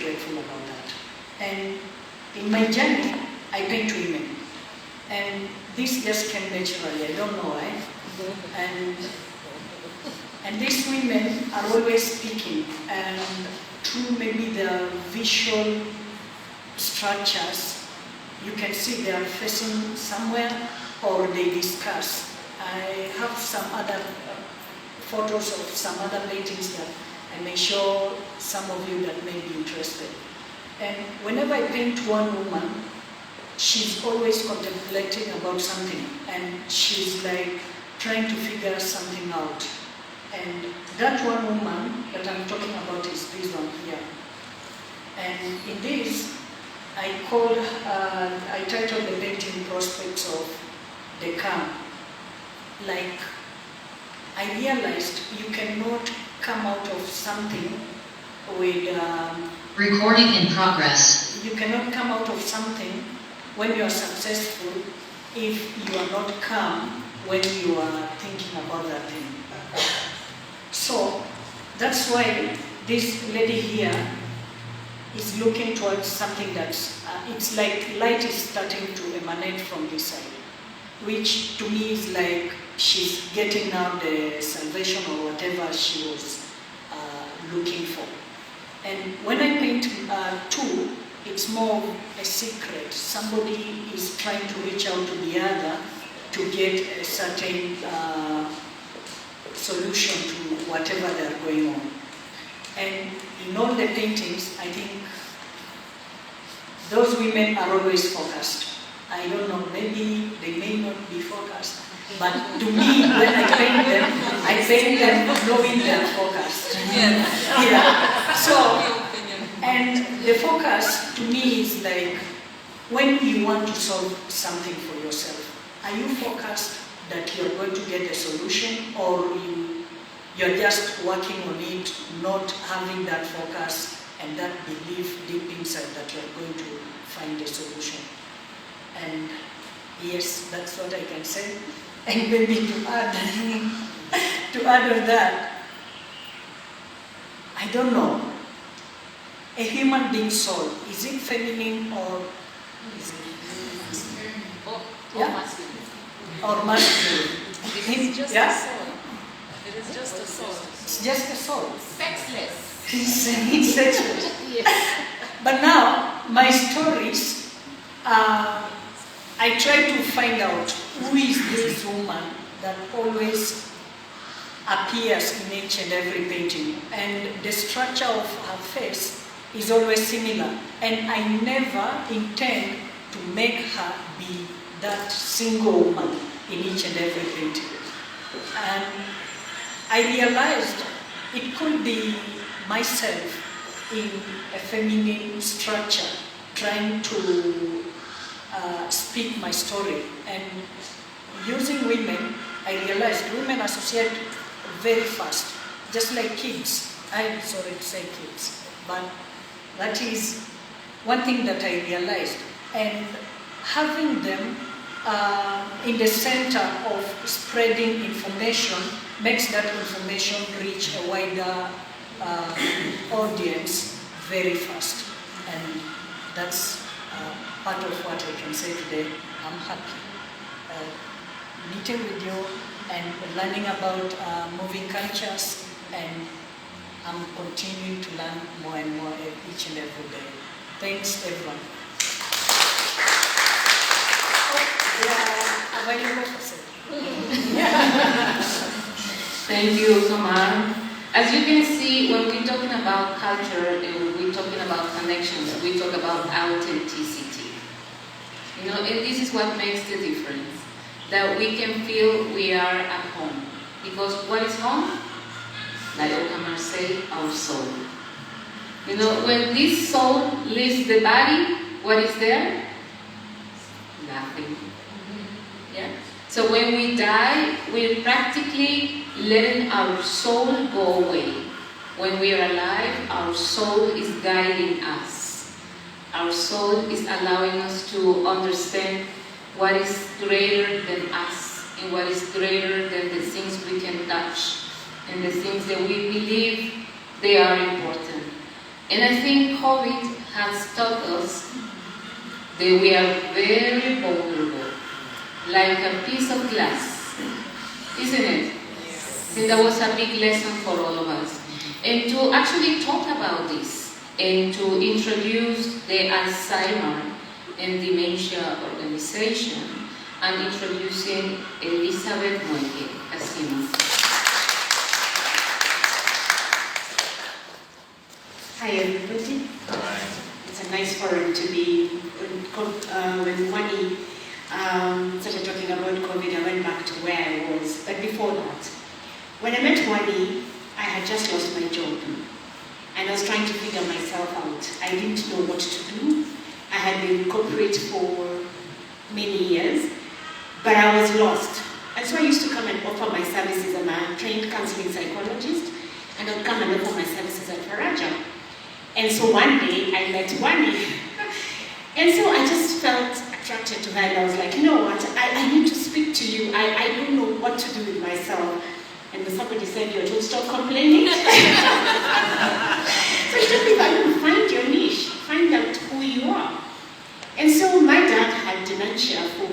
grateful about that. And in my journey, I paint women. And this just came naturally, I don't know why. And these women are always speaking, and through maybe the visual structures, you can see they are facing somewhere or they discuss. I have some other photos of some other paintings that I may show some of you that may be interested. And whenever I paint one woman, she's always contemplating about something, and she's like trying to figure something out. And that one woman that I'm talking about is this one here. And in this, I titled the painting Prospects of the Calm. Like, I realized you cannot come out of something with... recording in progress. You cannot come out of something when you are successful if you are not calm when you are thinking about that thing. So, that's why this lady here is looking towards something that's, it's like light is starting to emanate from this side, which to me is like she's getting now the salvation or whatever she was looking for. And when I paint two, it's more a secret. Somebody is trying to reach out to the other to get a certain solution to whatever they're going on. And in all the paintings, I think those women are always focused. I don't know, maybe they may not be focused, but to me, when I paint them knowing they're focused. Yes. Yeah. So, and the focus to me is like when you want to solve something for yourself, are you focused that you're going to get a solution, or you're just working on it, not having that focus and that belief deep inside that you're going to find a solution? And yes, that's what I can say. And maybe to add on that, I don't know, a human being soul, is it feminine or is it masculine? Or masculine? It is just a soul. It is just a soul. It's just a soul. Sexless. It's sexless. Yes. But now, my stories, I try to find out who is this woman that always appears in each and every painting. And the structure of her face is always similar. And I never intend to make her be that single woman in each and every painting. And I realized it could be myself in a feminine structure, trying to speak my story. And using women, I realized women associate very fast, just like kids. I'm sorry to say kids, but that is one thing that I realized. And having them in the center of spreading information makes that information reach a wider audience very fast. And that's part of what I can say today. I'm happy meeting with you and learning about moving cultures, and I'm continuing to learn more and more each and every day. Thanks, everyone. Thank you, Okamar. As you can see, when we're talking about culture and we're talking about connections, we talk about authenticity. You know, and this is what makes the difference. That we can feel we are at home. Because what is home? Like Okamar said, our soul. You know, when this soul leaves the body, what is there? Nothing. Yeah? So when we die, we're practically letting our soul go away. When we are alive, our soul is guiding us. Our soul is allowing us to understand what is greater than us and what is greater than the things we can touch and the things that we believe they are important. And I think COVID has taught us that we are very vulnerable, like a piece of glass, isn't it? I think that was a big lesson for all of us. And to actually talk about this and to introduce the Alzheimer and Dementia organization, I'm introducing Elizabeth Mueke, Kasimu. Hi everybody. It's a nice forum to be. When Wani started talking about COVID, I went back to where I was. But before that, when I met Wani, I had just lost my job. And I was trying to figure myself out. I didn't know what to do. I had been in corporate for many years, but I was lost. And so I used to come and offer my services. I'm a trained counseling psychologist, and I'd come and offer my services at Faraja. And so one day I met Wani. And so I just felt attracted to her, and I was like, you know what, I need to speak to you. I don't know what to do with myself. And somebody said, you're to stop complaining. So I told me, find your niche, find out who you are. And so my dad had dementia for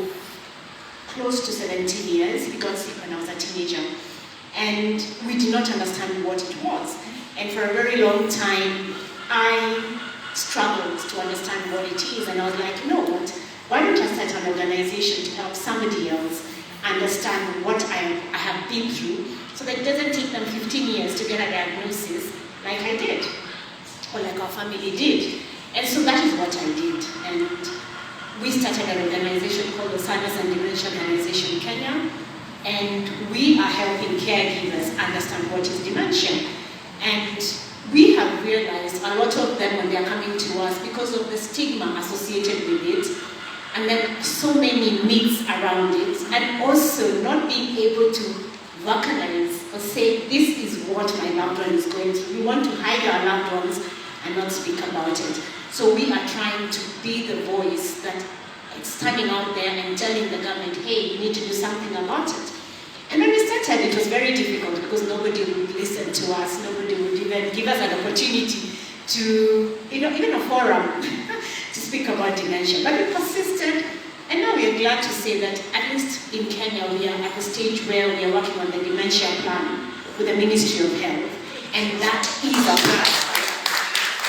close to 17 years. He got sick when I was a teenager. And we did not understand what it was. And for a very long time, I struggled to understand what it is. And I was like, you know what, why don't I start an organization to help somebody else understand what I have been through, so that it doesn't take them 15 years to get a diagnosis like I did, or like our family did. And so that is what I did. And we started an organization called the Alzheimer's and Dementia Organization Kenya, and we are helping caregivers understand what is dementia. And we have realized a lot of them, when they are coming to us, because of the stigma associated with it, and then so many myths around it, and also not being able to vocalize or say, this is what my loved one is going through. We want to hide our loved ones and not speak about it. So we are trying to be the voice that is standing out there and telling the government, hey, you need to do something about it. And when we started, it was very difficult because nobody would listen to us, nobody would even give us an opportunity to, even a forum to speak about dementia. But we persisted, and now we are glad to say that at least in Kenya, we are at the stage where we are working on the dementia plan with the Ministry of Health. And that is a plan.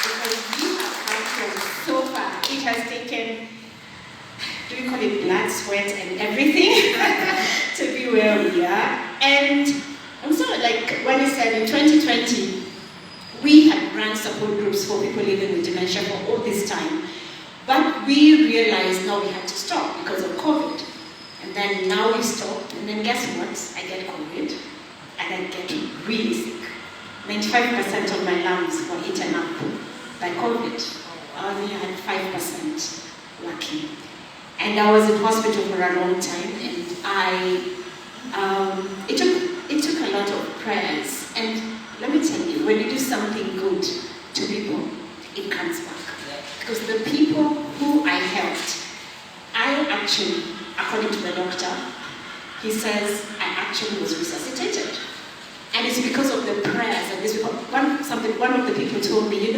Because we have come from so far. It has taken, do we call it blood, sweat, and everything to be where we are. And so, like when he said, in 2020, we had run support groups for people living with dementia for all this time. But we realized now we had to stop because of COVID. And then now we stopped, and then guess what? I get COVID, and I get really sick. 95% of my lungs were eaten up by COVID. I only had 5% lucky. And I was in hospital for a long time, and it took a lot of prayers. And let me tell you, when you do something good to people, it comes back. Because the people who I helped, I actually, according to the doctor, he says I actually was resuscitated. And it's because of the prayers and this. One of the people told me,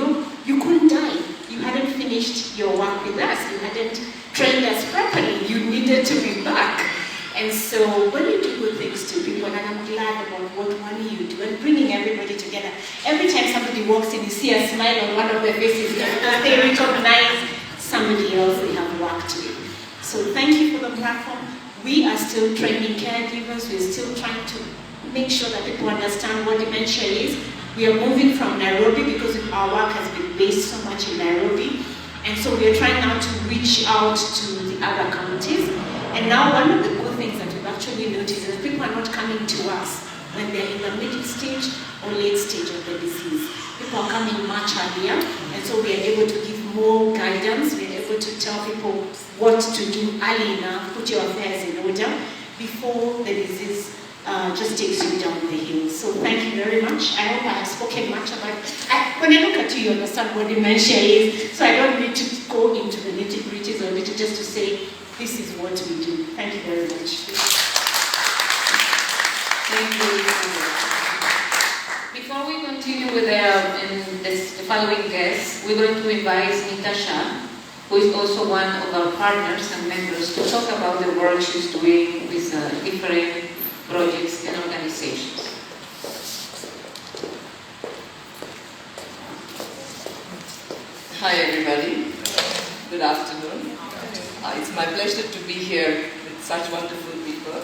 you couldn't die. You hadn't finished your work with us. You hadn't trained us properly. You needed to be back. And so when you do good things to people, and I'm glad about what one you do, and bringing everybody together. Every time somebody walks in, you see a smile on one of their faces because they recognize somebody else they have worked with. So thank you for the platform. We are still training caregivers. We're still trying to make sure that people understand what dementia is. We are moving from Nairobi because our work has been based so much in Nairobi. And so we are trying now to reach out to the other counties. And now one of the good things that we've actually noticed is that people are not coming to us when they're in the middle stage or late stage of the disease. People are coming much earlier, and so we are able to give more guidance. We are able to tell people what to do early enough, put your affairs in order before the disease just takes you down the hill. So thank you very much. I hope I have spoken much about it. When I look at you, you understand what dementia is, so I don't need to go into the nitty-gritties or just to say, this is what we do. Thank you very much. Thank you. Before we continue, continue with the following guests. We're going to invite Asmita Shah, who is also one of our partners and members, to talk about the work she's doing with different projects and organizations. Hi everybody, good afternoon. It's my pleasure to be here with such wonderful people.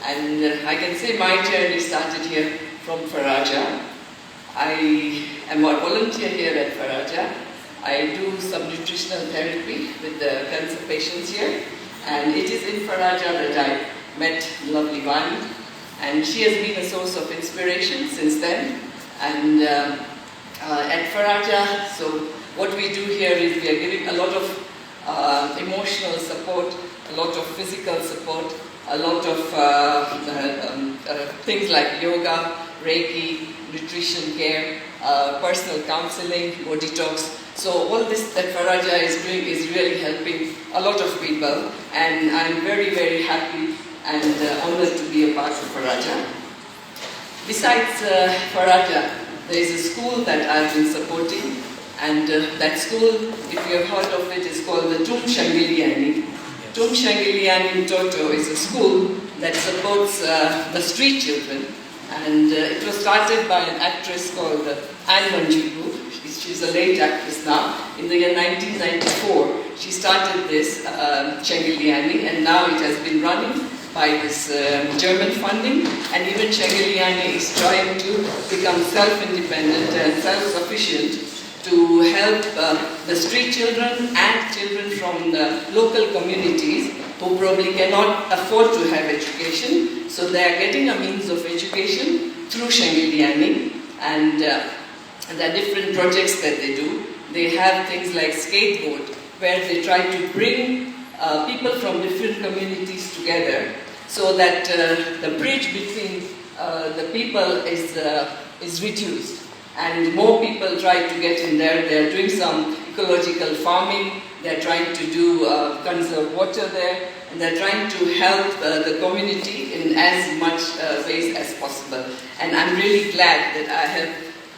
And I can say my journey started here from Faraja. I am a volunteer here at Faraja. I do some nutritional therapy with the cancer patients here. And it is in Faraja that I met lovely Vani. And she has been a source of inspiration since then. And at Faraja, so what we do here is we are giving a lot of emotional support, a lot of physical support, a lot of things like yoga, Reiki, nutrition care, personal counseling, body talks. So all this that Faraja is doing is really helping a lot of people, and I'm very, very happy and honored to be a part of Faraja. Besides Faraja, there is a school that I've been supporting. And that school, if you have heard of it, is called the Tumshangilieni. Tumshangilieni Mtoto is a school that supports the street children. And it was started by an actress called N Mutune. She's a late actress now. In the year 1994, she started this Shangilia, and now it has been running by this German funding. And even Shangilia is trying to become self-independent and self-sufficient to help the street children and children from the local communities who probably cannot afford to have education. So they are getting a means of education through Shangilia, and there are different projects that they do. They have things like skateboard, where they try to bring people from different communities together so that the bridge between the people is reduced. And more people try to get in there. They're doing some ecological farming. They're trying to do conserve water there. And they're trying to help the community in as much ways as possible. And I'm really glad that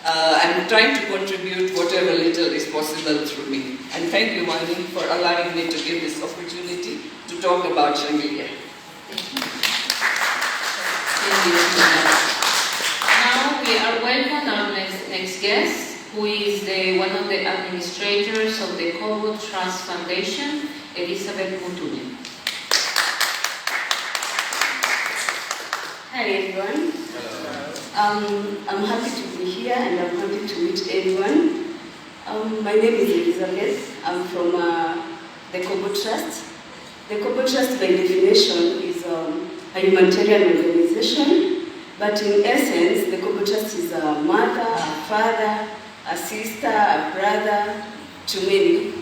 I'm trying to contribute whatever little is possible through me. And thank you, Vani, for allowing me to give this opportunity to talk about Shangilia. Thank you. Now we are welcoming our next guest, who is one of the administrators of the Kobo Trust Foundation, N Mutune. Hi everyone. I'm happy to be here and I'm happy to meet everyone. My name is Elizabeth. I'm from the Kobo Trust. The Kobo Trust, by definition, is a humanitarian organization. But in essence, the Kobo Trust is a mother, a father, a sister, a brother to many.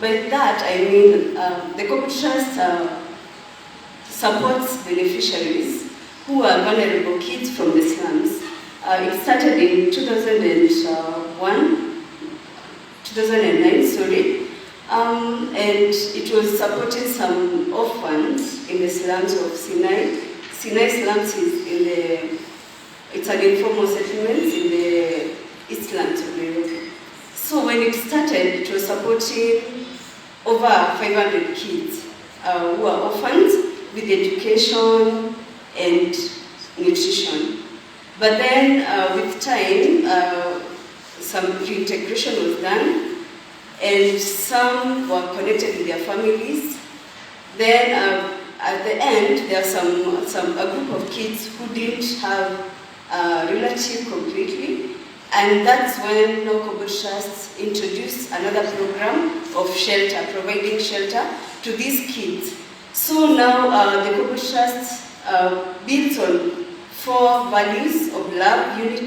By that, I mean the Kobo Trust supports beneficiaries who are vulnerable kids from the slums. It started in 2009, and it was supporting some orphans in the slums of Sinai. Sinai slums it's an informal settlement in the eastlands of Nairobi. So when it started, it was supporting over 500 kids who are orphans with education and nutrition. But then with time, some reintegration was done, and some were connected with their families. Then at the end, there are a group of kids who didn't have a relative completely, and that's when Kobo Trust introduced another program of shelter, providing shelter to these kids. So now the Kobo Trust builds on 4 values of love, unity,